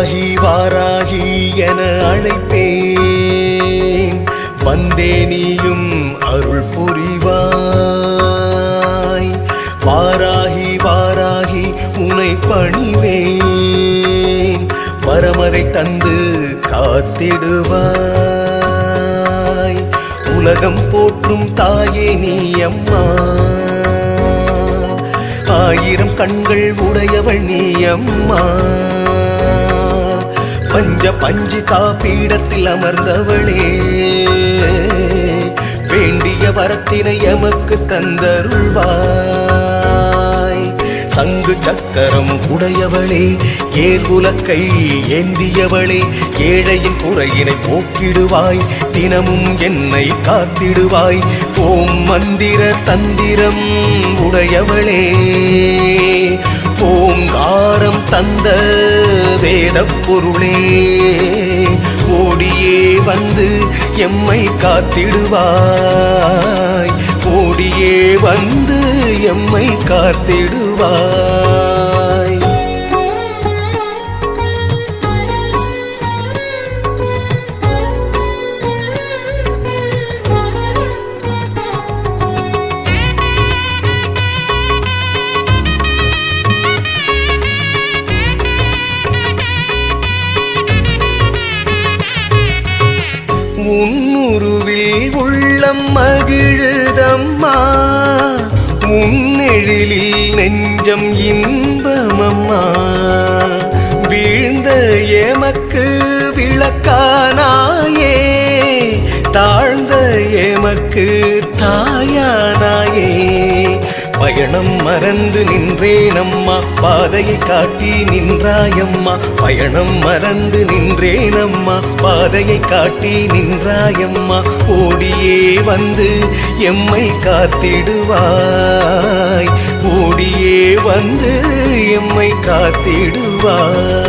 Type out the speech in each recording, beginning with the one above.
வாராகி வாராகி என அழைப்பேன், வந்தே நீயும் அருள் புரிவாய். வாராகி வாராகி உனை பணிவேன், வரமதை தந்து காத்திடுவாய். உலகம் போற்றும் தாயே நீ அம்மா, ஆயிரம் கண்கள் உடையவள் நீ அம்மா. பஞ்ச பஞ்சிகா பீடத்தில் அமர்ந்தவளே, வேண்டிய வரத்தினை எமக்கு தந்தருள்வாய். சங்கு சக்கரம் உடையவளே, ஏர்புலக்கை ஏந்தியவளே, ஏழையின் குறையினை போக்கிடுவாய், தினமும் என்னை காத்திடுவாய். ஓம் மந்திர தந்திரம் உடையவளே, ஓங்காரம் தந்த வேத பொருளே, ஓடியே வந்து எம்மை காத்திடுவாய், ஓடியே வந்து எம்மை காத்திடுவாய். உன்னுருவில் உள்ளம் மகிழுதம்மா, உன்னெழிலில் நெஞ்சம் இன்பமம்மா. வீழ்ந்த எமக்கு விளக்கானாயே, தாழ்ந்த எமக்கு தாயானாயே. பயணம் மறந்து நின்றேனம்மா, பாதையை காட்டி நின்றாயம்மா. பயணம் மறந்து நின்றேனம்மா, பாதையை காட்டி நின்றாயம்மா. ஓடியே வந்து எம்மை காத்திடுவாய், ஓடியே வந்து எம்மை காத்திடுவாய்.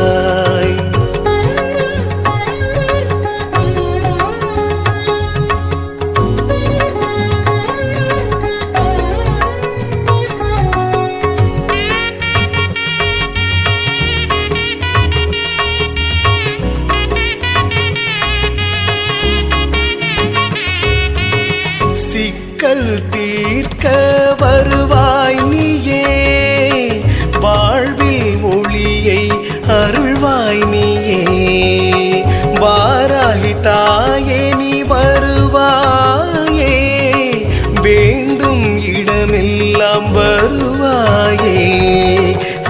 சிக்கல் தீர்க்க வருவாய் நீயே, வாழ்வில் ஒளியை அருள்வாய் நீயே. வாராகி தாயே நீ வருவாயே, வேண்டும் இடமெல்லாம் வருவாயே.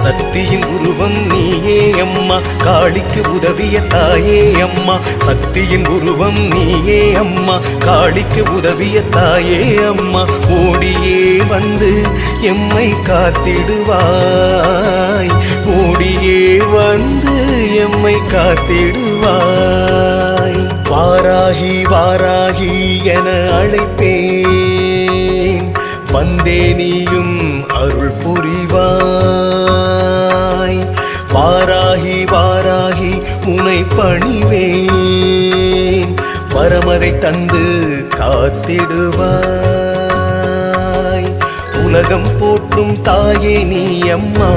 சக்தியின் உருவம் நீயே அம்மா, காளிக்கு உதவிய தாயே அம்மா. சக்தியின் உருவம் நீயே அம்மா, காளிக்கு உதவிய தாயே அம்மா. ஓடியே வந்து எம்மை காத்திடுவாய், ஓடியே வந்து எம்மை காத்திடுவாய். வாராகி வாராகி என அழைப்பேன், வந்தே நீயும் அருள் புரிவாய். வாராகி வாராகி உனை பணிவேன், வரமதை தந்து காத்திடுவாய். உலகம் போற்றும் தாயே நீ அம்மா,